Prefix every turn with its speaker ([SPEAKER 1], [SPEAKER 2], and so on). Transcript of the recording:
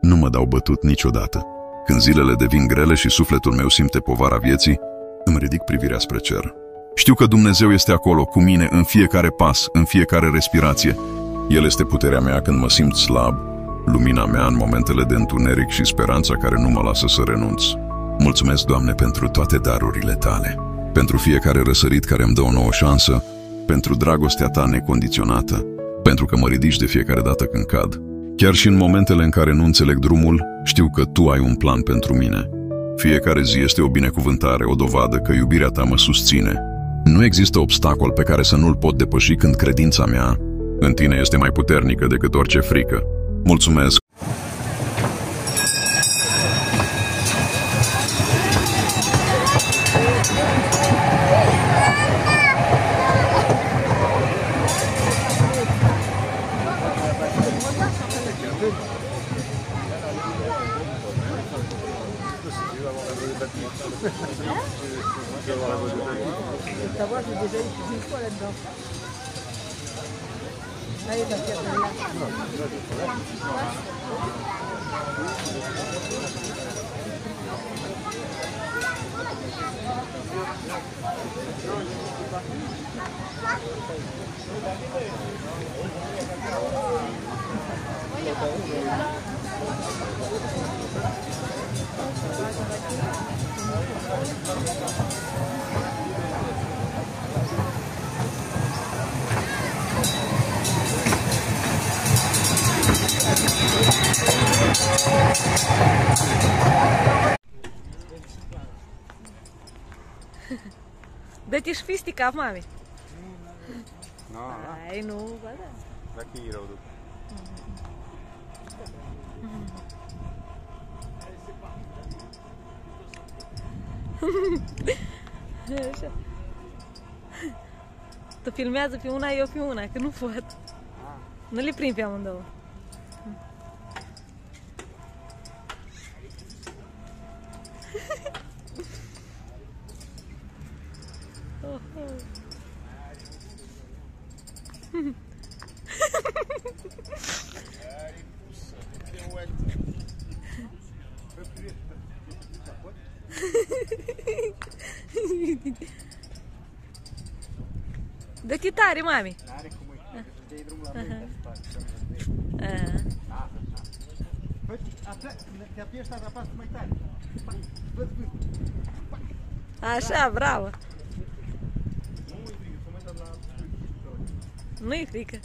[SPEAKER 1] nu mă dau bătut niciodată. Când zilele devin grele și sufletul meu simte povara vieții, îmi ridic privirea spre cer. Știu că Dumnezeu este acolo, cu mine, în fiecare pas, în fiecare respirație. El este puterea mea când mă simt slab, lumina mea în momentele de întuneric și speranța care nu mă lasă să renunț. Mulțumesc, Doamne, pentru toate darurile Tale, pentru fiecare răsărit care îmi dă o nouă șansă, pentru dragostea Ta necondiționată, pentru că mă ridici de fiecare dată când cad. Chiar și în momentele în care nu înțeleg drumul, știu că Tu ai un plan pentru mine. Fiecare zi este o binecuvântare, o dovadă că iubirea Ta mă susține. Nu există obstacol pe care să nu-l pot depăși când credința mea în Tine este mai puternică decât orice frică. Mulțumesc!
[SPEAKER 2] Savoir, j'ai déjà eu une fois là-dedans. Allez, va faire de là.
[SPEAKER 3] Dă-te și fistica, mami.
[SPEAKER 4] Nu,
[SPEAKER 3] ai, nu, bă, da.
[SPEAKER 4] Dacă e rău după.
[SPEAKER 3] Așa. Tu filmează pe una, eu pe una, că nu pot. Nu le prind pe amândouă. Dă-te tare, mami!
[SPEAKER 4] N-are cum e, dă-i drumul la mine. Te apiești, dar apasă mai tare.
[SPEAKER 3] Așa, bravo! Nu-i frică.